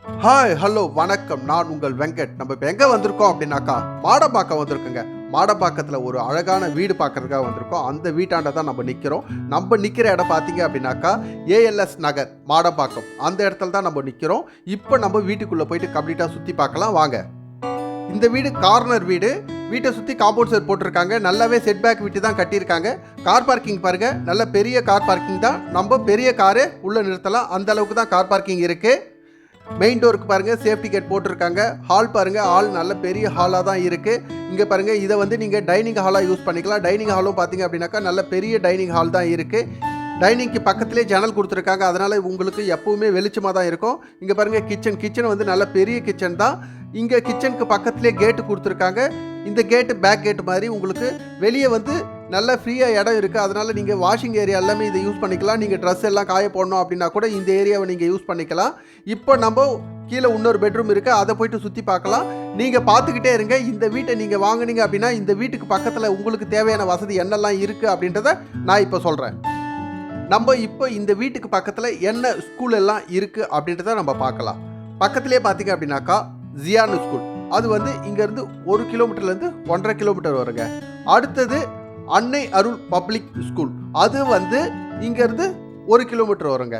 Hi hello வணக்கம். நான் உங்கள் வெங்கட். நம்ம இப்போ எங்கே வந்திருக்கோம் அப்படின்னாக்கா மாடம்பாக்கம் வந்திருக்குங்க. மாடம்பாக்கத்தில் ஒரு அழகான வீடு பார்க்கறதுக்காக வந்திருக்கோம். அந்த வீட்டாண்ட தான் நம்ம நிற்கிறோம். நம்ம நிற்கிற இடம் பார்த்தீங்க அப்படின்னாக்கா ஏஎல்எஸ் நகர் மாடம்பாக்கம், அந்த இடத்துல தான் நம்ம நிற்கிறோம். இப்போ நம்ம வீட்டுக்குள்ளே போயிட்டு கம்ப்ளீட்டாக சுற்றி பார்க்கலாம் வாங்க. இந்த வீடு கார்னர் வீடு. வீட்டை சுற்றி காம்பவுண்ட் செட் போட்டிருக்காங்க. நல்லாவே செட்பேக் விட்டு தான் கட்டியிருக்காங்க. கார் பார்க்கிங் பாருங்கள், நல்ல பெரிய கார் பார்க்கிங் தான். நம்ம பெரிய காரு உள்ளே நிறுத்தலாம், அந்த அளவுக்கு தான் கார் பார்க்கிங் இருக்குது. மெயின் டோருக்கு பாருங்கள் சேஃப்டி கேட் போட்டிருக்காங்க. ஹால் பாருங்கள், ஹால் நல்ல பெரிய ஹாலாக தான் இருக்குது. இங்கே பாருங்கள், இதை வந்து நீங்கள் டைனிங் ஹாலாக யூஸ் பண்ணிக்கலாம். டைனிங் ஹாலும் பார்த்தீங்க அப்படின்னாக்கா நல்ல பெரிய டைனிங் ஹால் தான் இருக்குது. டைனிங்க்கு பக்கத்துலேயே ஜன்னல் கொடுத்துருக்காங்க, அதனால் உங்களுக்கு எப்போவுமே வெளிச்சமாக தான் இருக்கும். இங்கே பாருங்கள் கிச்சன் வந்து நல்ல பெரிய கிச்சன் தான். இங்கே கிச்சனுக்கு பக்கத்துலேயே கேட்டு கொடுத்துருக்காங்க. இந்த கேட்டு பேக் கேட்டு மாதிரி உங்களுக்கு வெளியே வந்து நல்ல ஃப்ரீயாக இடம் இருக்குது. அதனால் நீங்கள் வாஷிங் ஏரியா எல்லாமே இதை யூஸ் பண்ணிக்கலாம். நீங்கள் ட்ரெஸ் எல்லாம் காய போடணும் அப்படின்னா கூட இந்த ஏரியாவை நீங்கள் யூஸ் பண்ணிக்கலாம். இப்போ நம்ம கீழே இன்னொரு பெட்ரூம் இருக்குது, அதை போய்ட்டு சுற்றி பார்க்கலாம். நீங்கள் பார்த்துக்கிட்டே இருங்க. இந்த வீட்டை நீங்கள் வாங்கினீங்க அப்படின்னா இந்த வீட்டுக்கு பக்கத்தில் உங்களுக்கு தேவையான வசதி என்னெல்லாம் இருக்குது அப்படின்றத நான் இப்போ சொல்கிறேன். நம்ம இப்போ இந்த வீட்டுக்கு பக்கத்தில் என்ன ஸ்கூல் எல்லாம் இருக்குது அப்படின்றத நம்ம பார்க்கலாம். பக்கத்துலேயே பார்த்தீங்க அப்படின்னாக்கா ஜியானு ஸ்கூல், அது வந்து இங்கேருந்து 1 கிலோமீட்டர்லேருந்து 1.5 கிலோமீட்டர் வருங்க. அடுத்தது அன்னை அருள் பப்ளிக் ஸ்கூல், அது வந்து இங்கேருந்து 1 கிலோமீட்டர் வருங்க.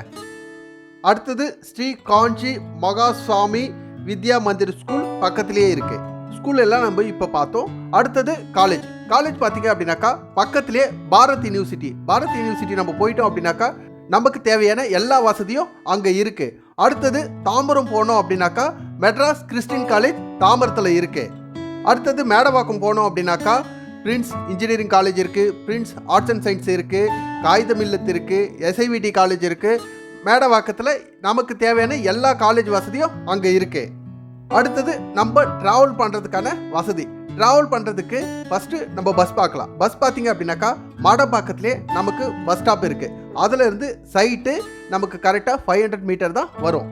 அடுத்தது ஸ்ரீ காஞ்சி மகாசுவாமி வித்யா மந்திர் ஸ்கூல் பக்கத்திலேயே இருக்குது. ஸ்கூல் எல்லாம் நம்ம இப்போ பார்த்தோம். அடுத்தது காலேஜ் பார்த்தீங்க அப்படின்னாக்கா பக்கத்திலே பாரத் யூனிவர்சிட்டி நம்ம போயிட்டோம் அப்படின்னாக்கா நமக்கு தேவையான எல்லா வசதியும் அங்கே இருக்குது. அடுத்தது தாம்பரம் போனோம் அப்படின்னாக்கா மெட்ராஸ் கிறிஸ்டின் காலேஜ் தாம்பரத்தில் இருக்குது. அடுத்தது மேடவாக்கம் போனோம் அப்படின்னாக்கா பிரின்ஸ் இன்ஜினியரிங் காலேஜ் இருக்குது, பிரின்ஸ் ஆர்ட்ஸ் அண்ட் சயின்ஸ் இருக்குது, காகிதம் இல்லத்து இருக்குது, எஸ்ஐவிடி காலேஜ் இருக்குது. மேடவாக்கத்தில் நமக்கு தேவையான எல்லா காலேஜ் வசதியும் அங்கே இருக்குது. அடுத்தது நம்ம ட்ராவல் பண்ணுறதுக்கான வசதி. ட்ராவல் பண்ணுறதுக்கு ஃபஸ்ட்டு நம்ம பஸ் பார்க்கலாம். பஸ் பார்த்தீங்க அப்படின்னாக்கா மாடம்பாக்கத்திலே நமக்கு பஸ் ஸ்டாப் இருக்குது. அதிலிருந்து சைட்டு நமக்கு கரெக்டாக 500 மீட்டர் தான் வரும்.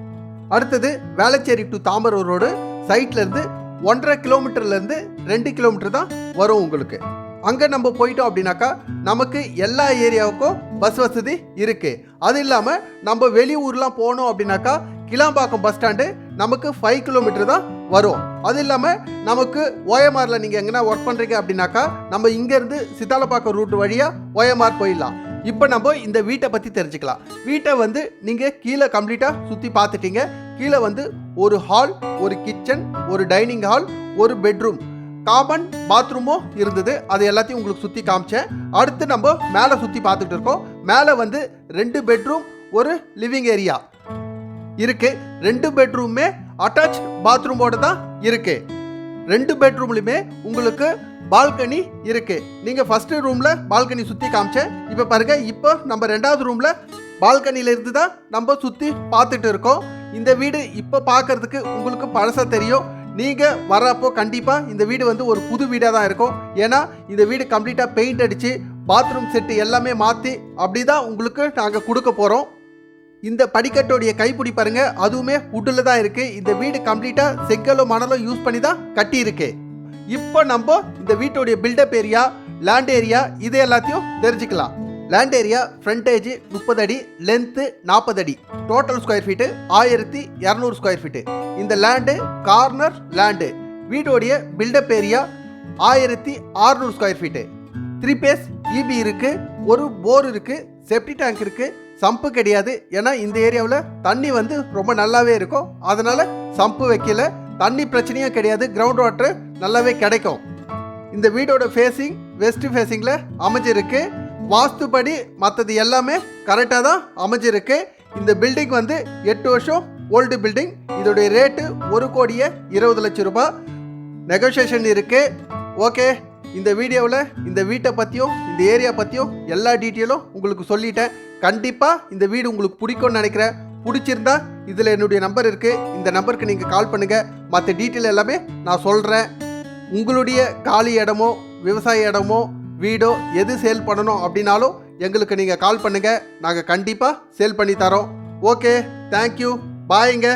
அடுத்தது வேளச்சேரி டு தாம்பரம் ரோடு சைட்லேருந்து 1.5 கிலோமீட்டர்லேருந்து 2 கிலோமீட்டர் தான் வரும் உங்களுக்கு. அங்கே நம்ம போயிட்டோம் அப்படின்னாக்கா நமக்கு எல்லா ஏரியாவுக்கும் பஸ் வசதி இருக்குது. அது இல்லாமல் நம்ம வெளியூர்லாம் போனோம் அப்படின்னாக்கா கிளாம்பாக்கம் பஸ் ஸ்டாண்டு நமக்கு 5 கிலோமீட்டர் தான் வரும். அது இல்லாமல் நமக்கு ஓஎம்ஆரில் நீங்கள் எங்கன்னா ஒர்க் பண்ணுறீங்க அப்படின்னாக்கா நம்ம இங்கேருந்து சித்தாலப்பாக்கம் ரூட் வழியாக ஓஎம்ஆர் போயிடலாம். இப்போ நம்ம இந்த வீட்டை பற்றி தெரிஞ்சுக்கலாம். வீட்டை வந்து நீங்கள் கீழே கம்ப்ளீட்டாக சுற்றி பார்த்துட்டீங்க. கீழே வந்து ஒரு ஹால், ஒரு கிச்சன், ஒரு டைனிங் ஹால், ஒரு பெட்ரூம், காமன் பாத்ரூமும் இருந்தது. அது எல்லாத்தையும் உங்களுக்கு சுற்றி காமிச்சேன். அடுத்து நம்ம மேலே சுற்றி பார்த்துட்டு இருக்கோம். மேலே வந்து 2 பெட்ரூம், ஒரு லிவிங் ஏரியா இருக்கு. 2 பெட்ரூமே அட்டாச் பாத்ரூமோட தான் இருக்கு. 2 பெட்ரூம்லையுமே உங்களுக்கு பால்கனி இருக்கு. நீங்க ஃபர்ஸ்ட் ரூம்ல பால்கனி சுத்தி காமிச்சேன். இப்போ பாருங்க, இப்போ நம்ம 2வது ரூம்ல பால்கனில இருந்து தான் நம்ம சுத்தி பார்த்துட்டு இருக்கோம். இந்த வீடு இப்போ பார்க்கறதுக்கு உங்களுக்கு பழசா தெரியும். நீங்க வரப்போ கண்டிப்பா இந்த வீடு வந்து ஒரு புது வீடாக தான் இருக்கும். ஏன்னா இந்த வீடு கம்ப்ளீட்டா பெயிண்ட் அடிச்சு பாத்ரூம் செட்டு எல்லாமே மாற்றி அப்படிதான் உங்களுக்கு நாங்கள் கொடுக்க போகிறோம். இந்த படிக்கட்டோடைய கைப்பிடி பாருங்க, அதுவுமே வுட்டில் தான் இருக்கு. இந்த வீடு கம்ப்ளீட்டா செங்கலோ மணலோ யூஸ் பண்ணி தான் கட்டி இருக்கு. இப்போ நம்ம இந்த வீட்டோடைய பில்டப் ஏரியா, லேண்ட் ஏரியா இது எல்லாத்தையும் தெரிஞ்சுக்கலாம். லேண்ட் ஏரியா ஃப்ரண்டேஜ் 30 அடி, லென்த்து 40 அடி, total square feet 1200 square feet. இந்த லேண்டு கார்னர் லேண்டு. வீட்டோடைய built up area 1600 square feet. 3 phase EB இருக்கு, ஒரு போர் இருக்கு, செப்டி டேங்க் இருக்கு. சம்பு கிடையாது, ஏன்னா இந்த ஏரியாவில் தண்ணி வந்து ரொம்ப நல்லாவே இருக்கும். அதனால சம்பு வைக்கல. தண்ணி பிரச்சனையும் கிடையாது, கிரவுண்ட் வாட்டர் நல்லாவே கிடைக்கும். இந்த வீடோட ஃபேஸிங் வெஸ்ட் ஃபேஸிங்கில் அமைஞ்சிருக்கு. வாஸ்துபடி மற்றது எல்லாமே கரெக்டாக தான் அமைஞ்சிருக்கு. இந்த பில்டிங் வந்து 8 வருஷம் ஓல்டு பில்டிங். இதோடைய ரேட்டு 1,20,00,000 ரூபாய். நெகோசியேஷன் இருக்கு. ஓகே, இந்த வீடியோவில் இந்த வீட்டை பற்றியும் இந்த ஏரியா பற்றியும் எல்லா டீட்டெயிலும் உங்களுக்கு சொல்லிட்டேன். கண்டிப்பாக இந்த வீடு உங்களுக்கு பிடிக்கும்னு நினைக்கிறேன். பிடிச்சிருந்தா இதில் என்னுடைய நம்பர் இருக்குது, இந்த நம்பருக்கு நீங்கள் கால் பண்ணுங்கள். மற்ற டீட்டெயில் எல்லாமே நான் சொல்கிறேன். உங்களுடைய காலி இடமோ விவசாய இடமோ வீடோ எது சேல் பண்ணணும் அப்படின்னாலும் எங்களுக்கு நீங்கள் கால் பண்ணுங்கள். நாங்கள் கண்டிப்பாக சேல் பண்ணி தரோம். ஓகே, தேங்க்யூ, பாய்ங்க.